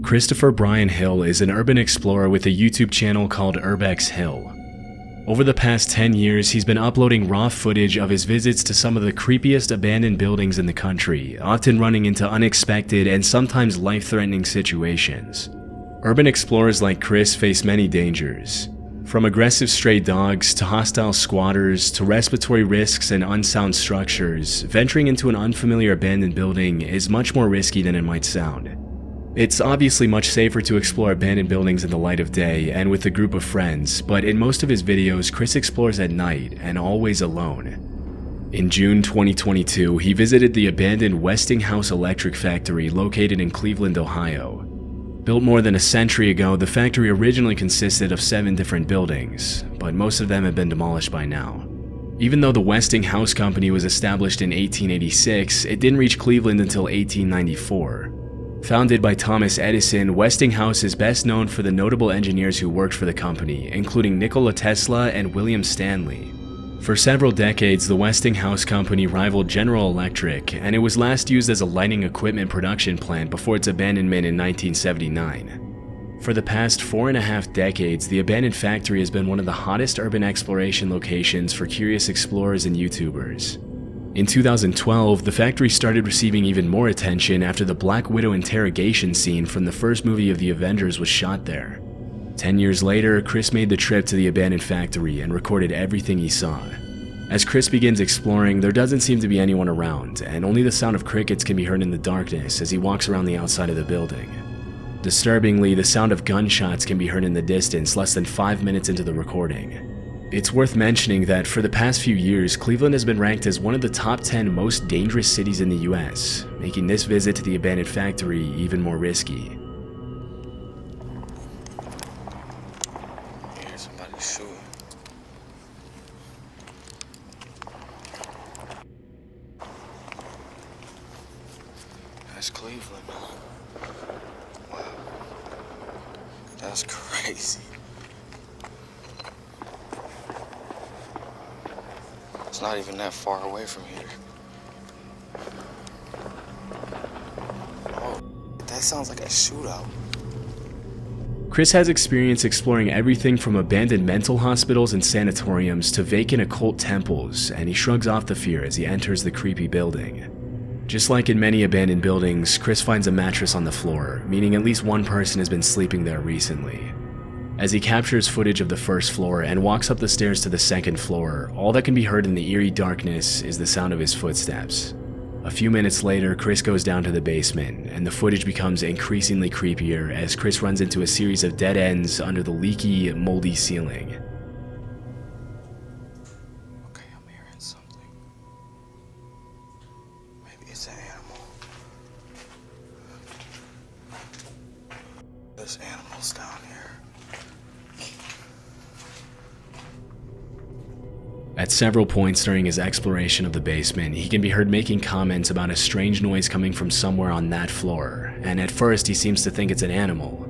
Christopher Brian Hill is an urban explorer with a YouTube channel called Urbex Hill. Over the past 10 years, he's been uploading raw footage of his visits to some of the creepiest abandoned buildings in the country, often running into unexpected and sometimes life-threatening situations. Urban explorers like Chris face many dangers. From aggressive stray dogs to hostile squatters to respiratory risks and unsound structures, venturing into an unfamiliar abandoned building is much more risky than it might sound. It's obviously much safer to explore abandoned buildings in the light of day and with a group of friends, but in most of his videos, Chris explores at night and always alone. In June 2022, he visited the abandoned Westinghouse Electric Factory located in Cleveland, Ohio. Built more than a century ago, the factory originally consisted of 7 different buildings, but most of them have been demolished by now. Even though the Westinghouse Company was established in 1886, it didn't reach Cleveland until 1894. Founded by Thomas Edison, Westinghouse is best known for the notable engineers who worked for the company, including Nikola Tesla and William Stanley. For several decades, the Westinghouse Company rivaled General Electric, and it was last used as a lighting equipment production plant before its abandonment in 1979. For the past 4.5 decades, the abandoned factory has been one of the hottest urban exploration locations for curious explorers and YouTubers. In 2012, the factory started receiving even more attention after the Black Widow interrogation scene from the first movie of the Avengers was shot there. 10 years later, Chris made the trip to the abandoned factory and recorded everything he saw. As Chris begins exploring, there doesn't seem to be anyone around, and only the sound of crickets can be heard in the darkness as he walks around the outside of the building. Disturbingly, the sound of gunshots can be heard in the distance less than 5 minutes into the recording. It's worth mentioning that for the past few years, Cleveland has been ranked as one of the top 10 most dangerous cities in the US, making this visit to the abandoned factory even more risky. Yeah, somebody's shooting. That's Cleveland. Wow. That's crazy. It's not even that far away from here. Oh, that sounds like a shootout. Chris has experience exploring everything from abandoned mental hospitals and sanatoriums to vacant occult temples, and he shrugs off the fear as he enters the creepy building. Just like in many abandoned buildings, Chris finds a mattress on the floor, meaning at least one person has been sleeping there recently. As he captures footage of the first floor and walks up the stairs to the second floor, all that can be heard in the eerie darkness is the sound of his footsteps. A few minutes later, Chris goes down to the basement, and the footage becomes increasingly creepier as Chris runs into a series of dead ends under the leaky, moldy ceiling. Okay, I'm hearing something. Maybe it's an animal. There's animals down here. At several points during his exploration of the basement, he can be heard making comments about a strange noise coming from somewhere on that floor, and at first he seems to think it's an animal.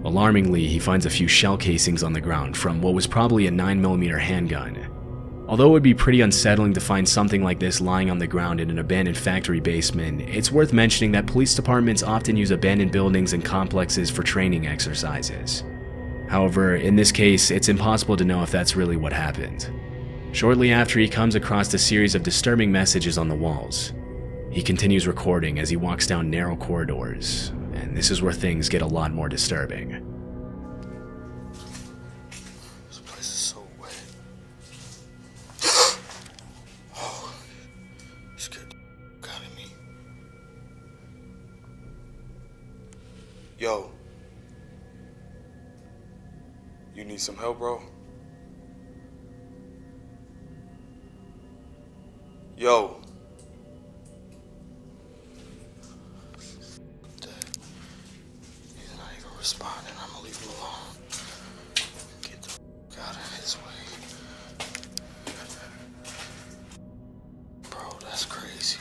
Alarmingly, he finds a few shell casings on the ground from what was probably a 9mm handgun. Although it would be pretty unsettling to find something like this lying on the ground in an abandoned factory basement, it's worth mentioning that police departments often use abandoned buildings and complexes for training exercises. However, in this case, it's impossible to know if that's really what happened. Shortly after, he comes across a series of disturbing messages on the walls. He continues recording as he walks down narrow corridors, and this is where things get a lot more disturbing. This place is so wet. Oh, you scared the out of me. Yo. You need some help, bro? Yo. He's not even responding. I'm gonna leave him alone. Get the out of his way. Bro, that's crazy.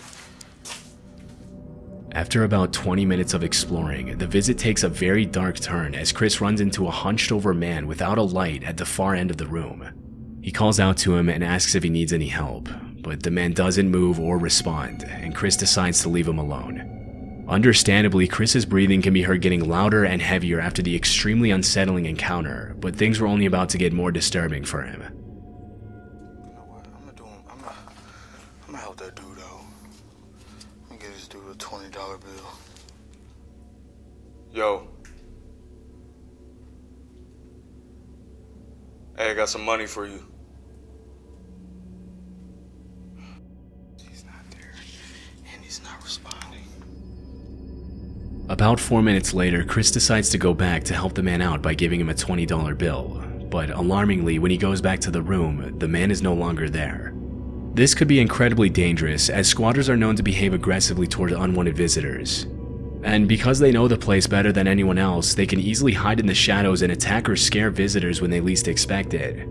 After about 20 minutes of exploring, the visit takes a very dark turn as Chris runs into a hunched-over man without a light at the far end of the room. He calls out to him and asks if he needs any help, but the man doesn't move or respond, and Chris decides to leave him alone. Understandably, Chris's breathing can be heard getting louder and heavier after the extremely unsettling encounter, but things were only about to get more disturbing for him. You know what? I'm gonna help that dude out. I'm gonna get this dude a $20 bill. Yo. Hey, I got some money for you. He's not there, and he's not responding. About 4 minutes later, Chris decides to go back to help the man out by giving him a $20 bill. But alarmingly, when he goes back to the room, the man is no longer there. This could be incredibly dangerous, as squatters are known to behave aggressively toward unwanted visitors. And because they know the place better than anyone else, they can easily hide in the shadows and attack or scare visitors when they least expect it.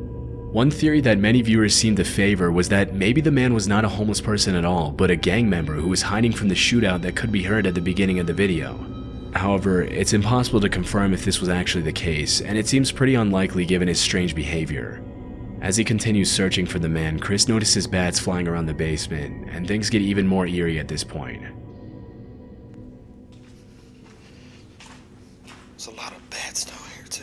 One theory that many viewers seemed to favor was that maybe the man was not a homeless person at all, but a gang member who was hiding from the shootout that could be heard at the beginning of the video. However, it's impossible to confirm if this was actually the case, and it seems pretty unlikely given his strange behavior. As he continues searching for the man, Chris notices bats flying around the basement, and things get even more eerie at this point. There's a lot of bats down here too.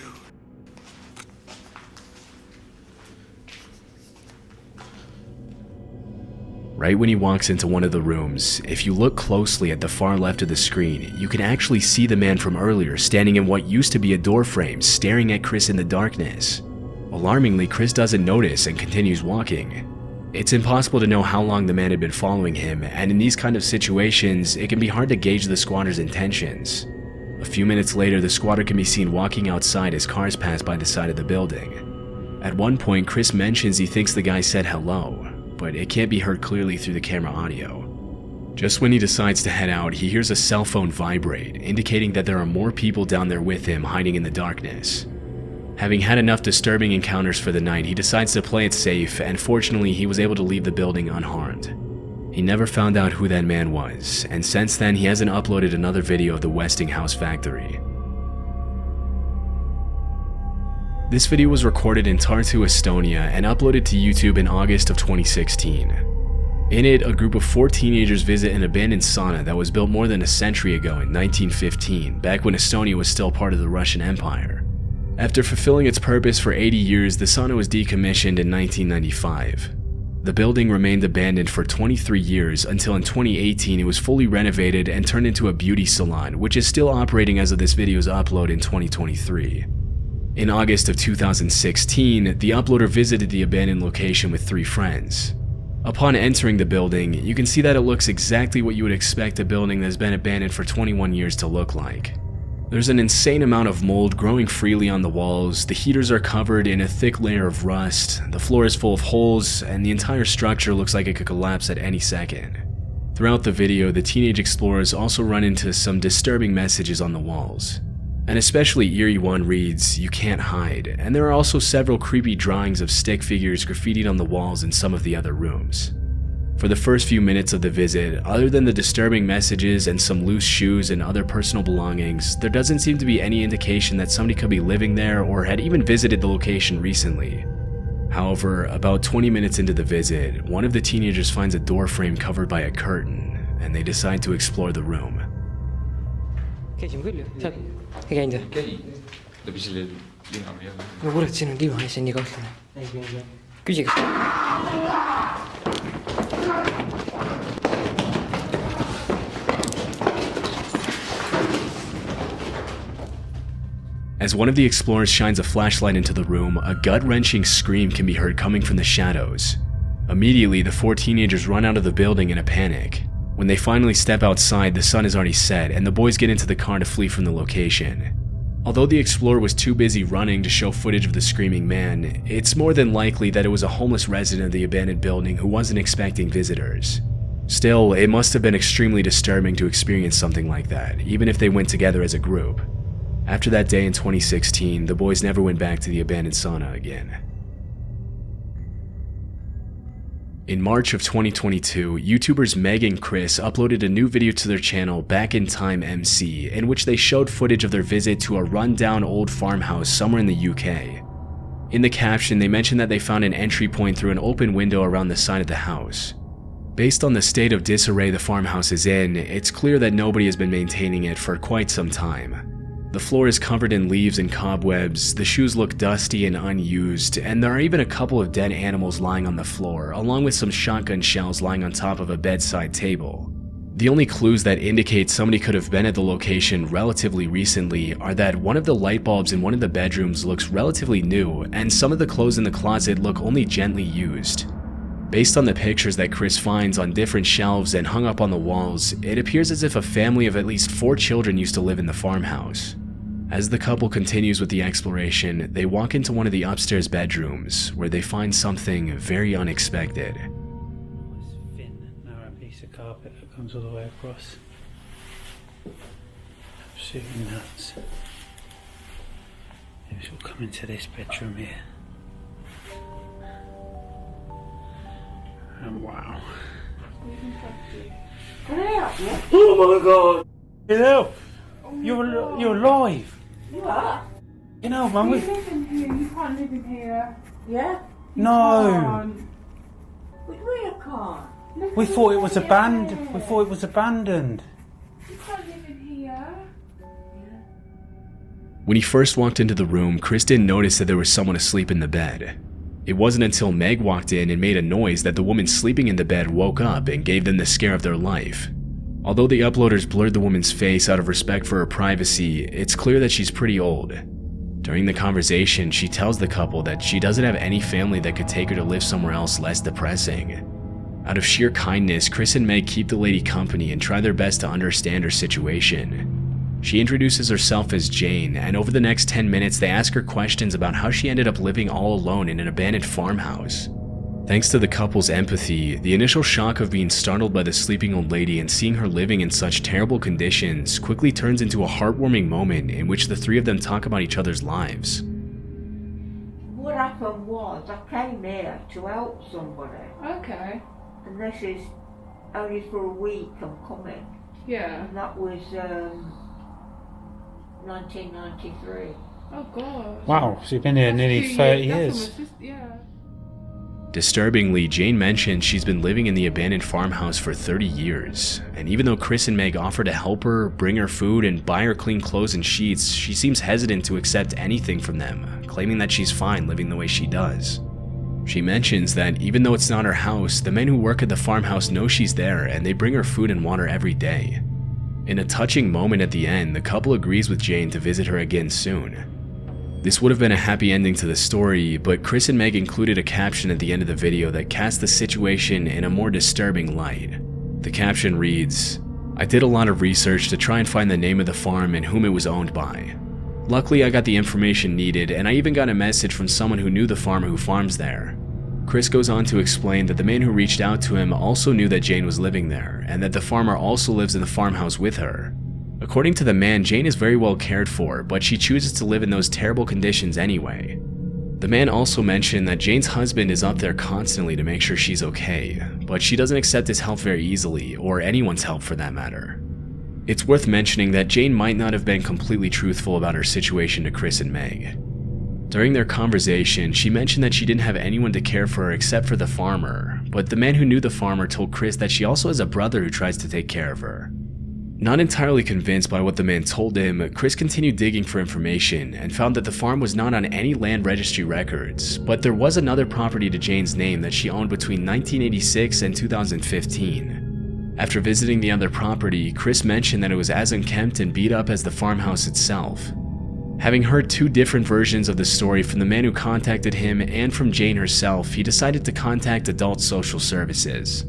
Right when he walks into one of the rooms, if you look closely at the far left of the screen, you can actually see the man from earlier standing in what used to be a door frame, staring at Chris in the darkness. Alarmingly, Chris doesn't notice and continues walking. It's impossible to know how long the man had been following him, and in these kind of situations, it can be hard to gauge the squatter's intentions. A few minutes later, the squatter can be seen walking outside as cars pass by the side of the building. At one point, Chris mentions he thinks the guy said hello, but it can't be heard clearly through the camera audio. Just when he decides to head out, he hears a cell phone vibrate, indicating that there are more people down there with him hiding in the darkness. Having had enough disturbing encounters for the night, he decides to play it safe, and fortunately he was able to leave the building unharmed. He never found out who that man was, and since then he hasn't uploaded another video of the Westinghouse factory. This video was recorded in Tartu, Estonia, and uploaded to YouTube in August of 2016. In it, a group of 4 teenagers visit an abandoned sauna that was built more than a century ago in 1915, back when Estonia was still part of the Russian Empire. After fulfilling its purpose for 80 years, the sauna was decommissioned in 1995. The building remained abandoned for 23 years until in 2018 it was fully renovated and turned into a beauty salon, which is still operating as of this video's upload in 2023. In August of 2016, the uploader visited the abandoned location with 3 friends. Upon entering the building, you can see that it looks exactly what you would expect a building that's been abandoned for 21 years to look like. There's an insane amount of mold growing freely on the walls, the heaters are covered in a thick layer of rust, the floor is full of holes, and the entire structure looks like it could collapse at any second. Throughout the video, the teenage explorers also run into some disturbing messages on the walls. An especially eerie one reads, "You can't hide," and there are also several creepy drawings of stick figures graffitied on the walls in some of the other rooms. For the first few minutes of the visit, other than the disturbing messages and some loose shoes and other personal belongings, there doesn't seem to be any indication that somebody could be living there or had even visited the location recently. However, about 20 minutes into the visit, one of the teenagers finds a door frame covered by a curtain, and they decide to explore the room. käisime küll ju, sa ei käinud või? käi, läbi selle lina või jälle. no kurat, siin on diivan ja see on nii kahtlane. Küsi kas. As one of the explorers shines a flashlight into the room, a gut-wrenching scream can be heard coming from the shadows. Immediately, the 4 teenagers run out of the building in a panic. When they finally step outside, the sun is already set, and the boys get into the car to flee from the location. Although the explorer was too busy running to show footage of the screaming man, it's more than likely that it was a homeless resident of the abandoned building who wasn't expecting visitors. Still, it must have been extremely disturbing to experience something like that, even if they went together as a group. After that day in 2016, the boys never went back to the abandoned sauna again. In March of 2022, YouTubers Meg and Chris uploaded a new video to their channel, Back in Time MC, in which they showed footage of their visit to a run-down old farmhouse somewhere in the UK. In the caption, they mentioned that they found an entry point through an open window around the side of the house. Based on the state of disarray the farmhouse is in, it's clear that nobody has been maintaining it for quite some time. The floor is covered in leaves and cobwebs, the shoes look dusty and unused, and there are even a couple of dead animals lying on the floor, along with some shotgun shells lying on top of a bedside table. The only clues that indicate somebody could have been at the location relatively recently are that one of the light bulbs in one of the bedrooms looks relatively new, and some of the clothes in the closet look only gently used. Based on the pictures that Chris finds on different shelves and hung up on the walls, it appears as if a family of at least 4 children used to live in the farmhouse. As the couple continues with the exploration, they walk into one of the upstairs bedrooms, where they find something very unexpected. Nice thin, narrow piece of carpet that comes all the way across. Absolutely nuts. Maybe we'll come into this bedroom here. And wow. Oh my god! Hello! You're alive! You are? You know, Mum, You live in here, you can't live in here. Yeah? You No. can't. But we can't. Look we at thought it the was bed. abandoned. We thought it was abandoned. You can't live in here. When he first walked into the room, Chris didn't notice that there was someone asleep in the bed. It wasn't until Meg walked in and made a noise that the woman sleeping in the bed woke up and gave them the scare of their life. Although the uploaders blurred the woman's face out of respect for her privacy, it's clear that she's pretty old. During the conversation, she tells the couple that she doesn't have any family that could take her to live somewhere else less depressing. Out of sheer kindness, Chris and Meg keep the lady company and try their best to understand her situation. She introduces herself as Jane, and over the next 10 minutes they ask her questions about how she ended up living all alone in an abandoned farmhouse. Thanks to the couple's empathy, the initial shock of being startled by the sleeping old lady and seeing her living in such terrible conditions quickly turns into a heartwarming moment in which the three of them talk about each other's lives. What happened was I came here to help somebody, Okay. and this is only for a week I'm coming, Yeah. and that was 1993. Oh god. Wow, so you've been here nearly 30 years. Yeah. Disturbingly, Jane mentioned she's been living in the abandoned farmhouse for 30 years, and even though Chris and Meg offer to help her, bring her food, and buy her clean clothes and sheets, she seems hesitant to accept anything from them, claiming that she's fine living the way she does. She mentions that even though it's not her house, the men who work at the farmhouse know she's there and they bring her food and water every day. In a touching moment at the end, the couple agrees with Jane to visit her again soon. This would have been a happy ending to the story, but Chris and Meg included a caption at the end of the video that cast the situation in a more disturbing light. The caption reads, "I did a lot of research to try and find the name of the farm and whom it was owned by. Luckily, I got the information needed, and I even got a message from someone who knew the farmer who farms there." Chris goes on to explain that the man who reached out to him also knew that Jane was living there, and that the farmer also lives in the farmhouse with her. According to the man, Jane is very well cared for, but she chooses to live in those terrible conditions anyway. The man also mentioned that Jane's husband is up there constantly to make sure she's okay, but she doesn't accept his help very easily, or anyone's help for that matter. It's worth mentioning that Jane might not have been completely truthful about her situation to Chris and Meg. During their conversation, she mentioned that she didn't have anyone to care for her except for the farmer, but the man who knew the farmer told Chris that she also has a brother who tries to take care of her. Not entirely convinced by what the man told him, Chris continued digging for information and found that the farm was not on any land registry records, but there was another property to Jane's name that she owned between 1986 and 2015. After visiting the other property, Chris mentioned that it was as unkempt and beat up as the farmhouse itself. Having heard two different versions of the story from the man who contacted him and from Jane herself, he decided to contact Adult Social Services.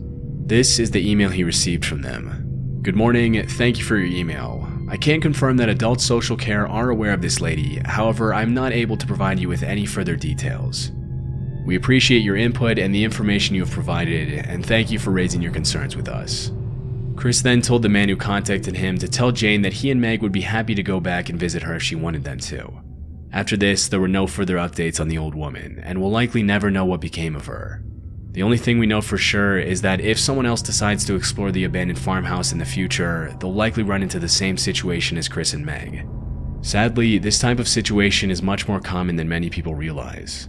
This is the email he received from them. "Good morning, thank you for your email. I can confirm that Adult Social Care are aware of this lady, however, I'm not able to provide you with any further details. We appreciate your input and the information you have provided, and thank you for raising your concerns with us." Chris then told the man who contacted him to tell Jane that he and Meg would be happy to go back and visit her if she wanted them to. After this, there were no further updates on the old woman, and we'll likely never know what became of her. The only thing we know for sure is that if someone else decides to explore the abandoned farmhouse in the future, they'll likely run into the same situation as Chris and Meg. Sadly, this type of situation is much more common than many people realize.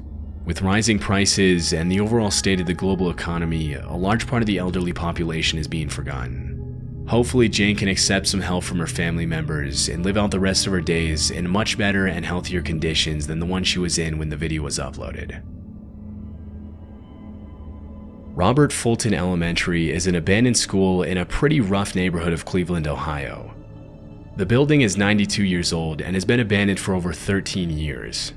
With rising prices and the overall state of the global economy, a large part of the elderly population is being forgotten. Hopefully, Jane can accept some help from her family members and live out the rest of her days in much better and healthier conditions than the one she was in when the video was uploaded. Robert Fulton Elementary is an abandoned school in a pretty rough neighborhood of Cleveland, Ohio. The building is 92 years old and has been abandoned for over 13 years.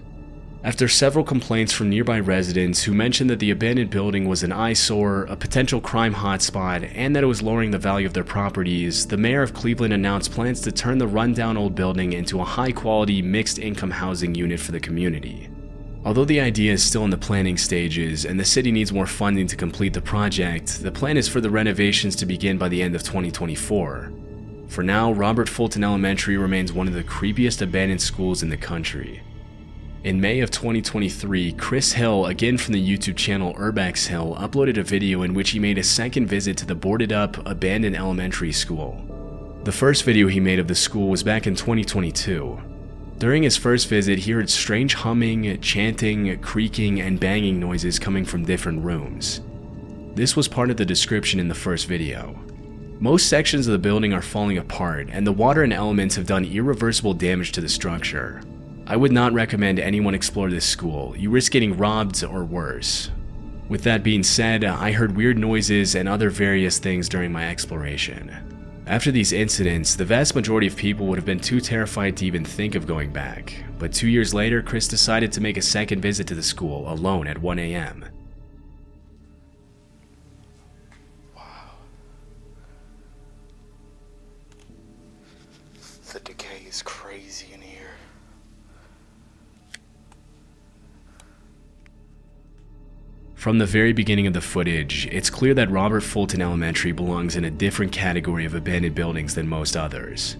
After several complaints from nearby residents who mentioned that the abandoned building was an eyesore, a potential crime hotspot, and that it was lowering the value of their properties, the mayor of Cleveland announced plans to turn the rundown old building into a high-quality, mixed-income housing unit for the community. Although the idea is still in the planning stages and the city needs more funding to complete the project, the plan is for the renovations to begin by the end of 2024. For now, Robert Fulton Elementary remains one of the creepiest abandoned schools in the country. In May of 2023, Chris Hill, again from the YouTube channel Urbex Hill, uploaded a video in which he made a second visit to the boarded-up, abandoned elementary school. The first video he made of the school was back in 2022. During his first visit, he heard strange humming, chanting, creaking, and banging noises coming from different rooms. This was part of the description in the first video. Most sections of the building are falling apart, and the water and elements have done irreversible damage to the structure. I would not recommend anyone explore this school. You risk getting robbed or worse. With that being said, I heard weird noises and other various things during my exploration. After these incidents, the vast majority of people would have been too terrified to even think of going back. But 2 years later, Chris decided to make a second visit to the school alone at 1 a.m. The decay is crazy in here. From the very beginning of the footage, it's clear that Robert Fulton Elementary belongs in a different category of abandoned buildings than most others.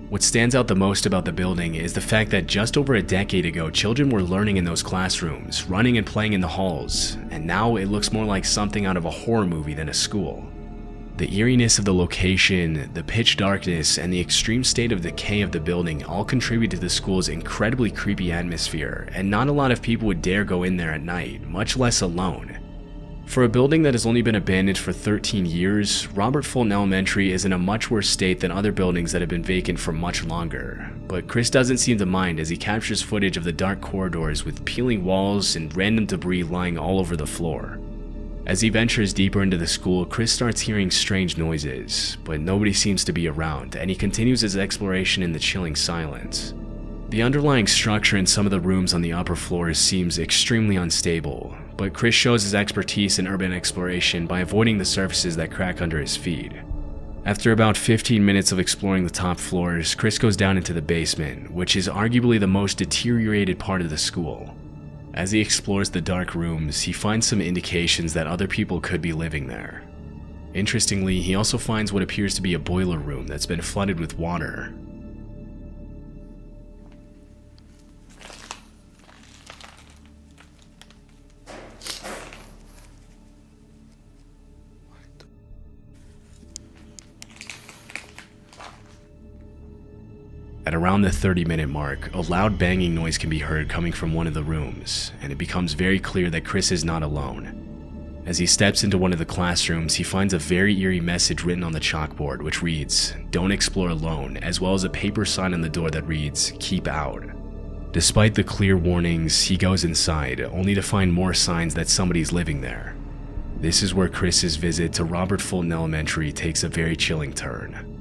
What stands out the most about the building is the fact that just over a decade ago, children were learning in those classrooms, running and playing in the halls, and now it looks more like something out of a horror movie than a school. The eeriness of the location, the pitch darkness, and the extreme state of decay of the building all contribute to the school's incredibly creepy atmosphere, and not a lot of people would dare go in there at night, much less alone. For a building that has only been abandoned for 13 years, Robert Fulton Elementary is in a much worse state than other buildings that have been vacant for much longer. But Chris doesn't seem to mind as he captures footage of the dark corridors with peeling walls and random debris lying all over the floor. As he ventures deeper into the school, Chris starts hearing strange noises, but nobody seems to be around, and he continues his exploration in the chilling silence. The underlying structure in some of the rooms on the upper floors seems extremely unstable, but Chris shows his expertise in urban exploration by avoiding the surfaces that crack under his feet. After about 15 minutes of exploring the top floors, Chris goes down into the basement, which is arguably the most deteriorated part of the school. As he explores the dark rooms, he finds some indications that other people could be living there. Interestingly, he also finds what appears to be a boiler room that's been flooded with water. At around the 30-minute mark, a loud banging noise can be heard coming from one of the rooms, and it becomes very clear that Chris is not alone. As he steps into one of the classrooms, he finds a very eerie message written on the chalkboard, which reads, "Don't explore alone," as well as a paper sign on the door that reads, "Keep out." Despite the clear warnings, he goes inside, only to find more signs that somebody's living there. This is where Chris's visit to Robert Fulton Elementary takes a very chilling turn.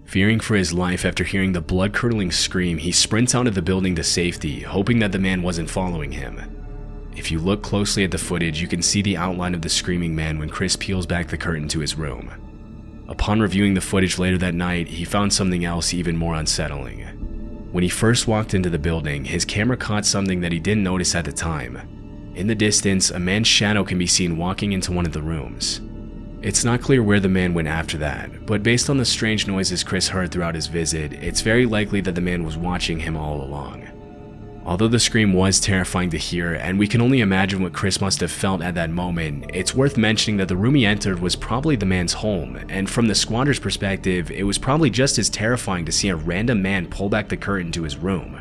Fearing for his life after hearing the blood-curdling scream, he sprints out of the building to safety, hoping that the man wasn't following him. If you look closely at the footage, you can see the outline of the screaming man when Chris peels back the curtain to his room. Upon reviewing the footage later that night, he found something else even more unsettling. When he first walked into the building, his camera caught something that he didn't notice at the time. In the distance, a man's shadow can be seen walking into one of the rooms. It's not clear where the man went after that, but based on the strange noises Chris heard throughout his visit, it's very likely that the man was watching him all along. Although the scream was terrifying to hear, and we can only imagine what Chris must have felt at that moment, it's worth mentioning that the room he entered was probably the man's home, and from the squatter's perspective, it was probably just as terrifying to see a random man pull back the curtain to his room.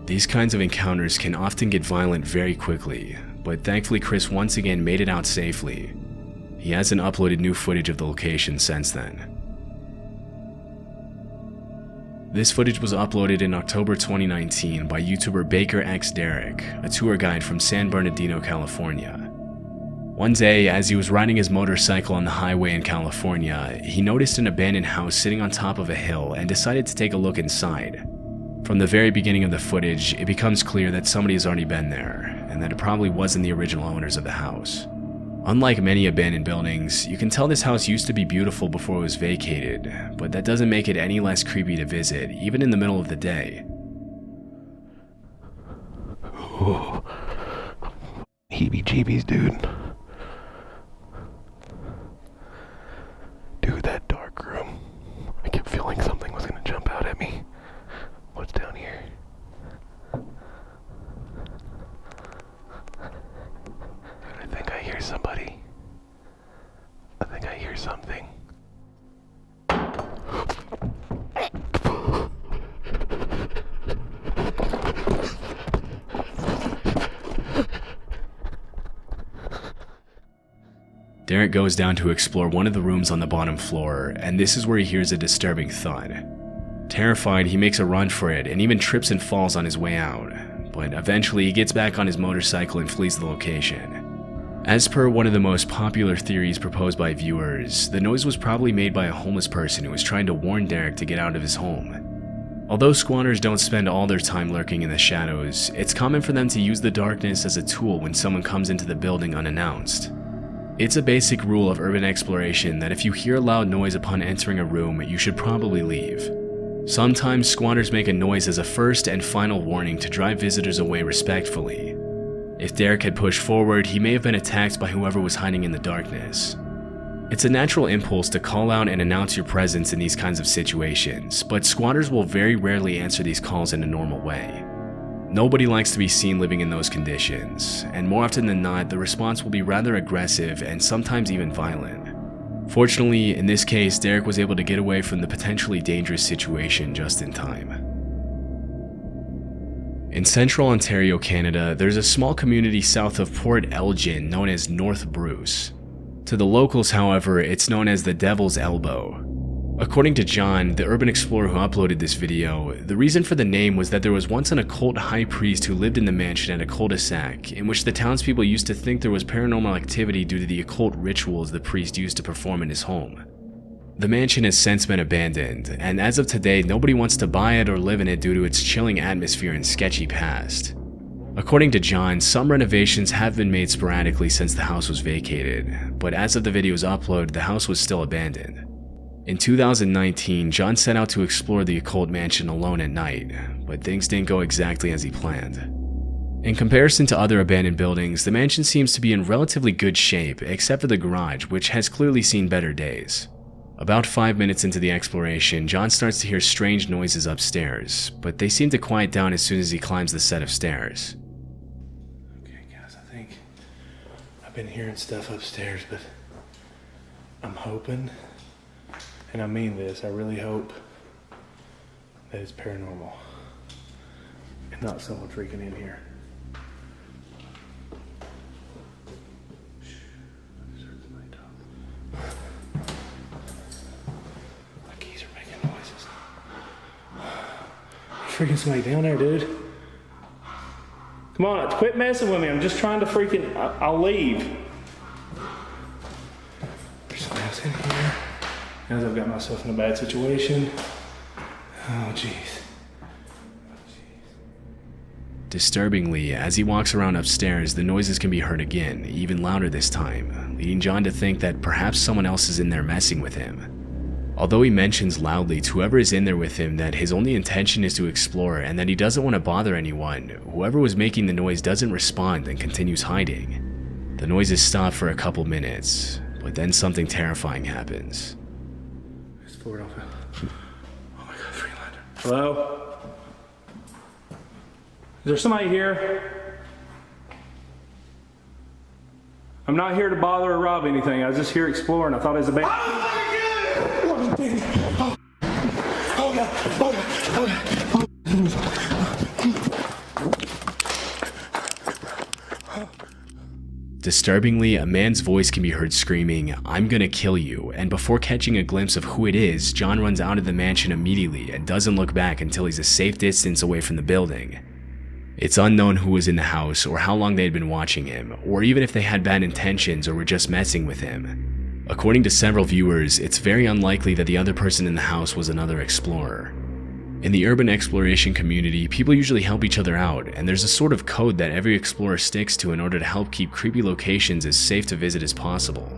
These kinds of encounters can often get violent very quickly, but thankfully Chris once again made it out safely. He hasn't uploaded new footage of the location since then. This footage was uploaded in October 2019 by YouTuber Baker X Derek, a tour guide from San Bernardino, California. One day, as he was riding his motorcycle on the highway in California, he noticed an abandoned house sitting on top of a hill and decided to take a look inside. From the very beginning of the footage, it becomes clear that somebody has already been there, and that it probably wasn't the original owners of the house. Unlike many abandoned buildings, you can tell this house used to be beautiful before it was vacated, but that doesn't make it any less creepy to visit, even in the middle of the day. Oh, heebie-jeebies, dude. Dude, that dark room. I kept feeling something was gonna jump out at me. What's down here? I think I hear somebody. I think I hear something. Derek goes down to explore one of the rooms on the bottom floor, and this is where he hears a disturbing thud. Terrified, he makes a run for it and even trips and falls on his way out, but eventually he gets back on his motorcycle and flees the location. As per one of the most popular theories proposed by viewers, the noise was probably made by a homeless person who was trying to warn Derek to get out of his home. Although squatters don't spend all their time lurking in the shadows, it's common for them to use the darkness as a tool when someone comes into the building unannounced. It's a basic rule of urban exploration that if you hear a loud noise upon entering a room, you should probably leave. Sometimes squatters make a noise as a first and final warning to drive visitors away respectfully. If Derek had pushed forward, he may have been attacked by whoever was hiding in the darkness. It's a natural impulse to call out and announce your presence in these kinds of situations, but squatters will very rarely answer these calls in a normal way. Nobody likes to be seen living in those conditions, and more often than not, the response will be rather aggressive and sometimes even violent. Fortunately, in this case, Derek was able to get away from the potentially dangerous situation just in time. In central Ontario, Canada, there's a small community south of Port Elgin known as North Bruce. To the locals, however, it's known as the Devil's Elbow. According to John, the urban explorer who uploaded this video, the reason for the name was that there was once an occult high priest who lived in the mansion at a cul-de-sac, in which the townspeople used to think there was paranormal activity due to the occult rituals the priest used to perform in his home. The mansion has since been abandoned, and as of today, nobody wants to buy it or live in it due to its chilling atmosphere and sketchy past. According to John, some renovations have been made sporadically since the house was vacated, but as of the video's upload, the house was still abandoned. In 2019, John set out to explore the occult mansion alone at night, but things didn't go exactly as he planned. In comparison to other abandoned buildings, the mansion seems to be in relatively good shape, except for the garage, which has clearly seen better days. About 5 minutes into the exploration, John starts to hear strange noises upstairs, but they seem to quiet down as soon as he climbs the set of stairs. Okay guys, I think I've been hearing stuff upstairs, but I'm hoping, and I mean this, I really hope that it's paranormal and not someone freaking in here. Freaking somebody down there, dude. Come on, quit messing with me. I'm just trying to freaking. I'll leave. There's somebody else in here. As I've got myself in a bad situation. Oh, jeez. Disturbingly, as he walks around upstairs, the noises can be heard again, even louder this time, leading John to think that perhaps someone else is in there messing with him. Although he mentions loudly to whoever is in there with him that his only intention is to explore and that he doesn't want to bother anyone, whoever was making the noise doesn't respond and continues hiding. The noises stop for a couple minutes, But then something terrifying happens. It's Florida. Oh my God, Freelander. Hello? Is there somebody here? I'm not here to bother or rob anything. I was just here exploring. I thought it was a band. Disturbingly, a man's voice can be heard screaming, "I'm gonna kill you," and before catching a glimpse of who it is, John runs out of the mansion immediately and doesn't look back until he's a safe distance away from the building. It's unknown who was in the house or how long they had been watching him, or even if they had bad intentions or were just messing with him. According to several viewers, it's very unlikely that the other person in the house was another explorer. In the urban exploration community, people usually help each other out, and there's a sort of code that every explorer sticks to in order to help keep creepy locations as safe to visit as possible.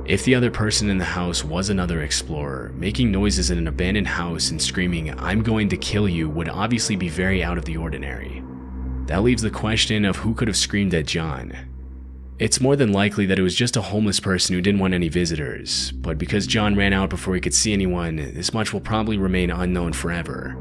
If the other person in the house was another explorer, making noises in an abandoned house and screaming, "I'm going to kill you," would obviously be very out of the ordinary. That leaves the question of who could have screamed at John. It's more than likely that it was just a homeless person who didn't want any visitors, but because John ran out before he could see anyone, this much will probably remain unknown forever.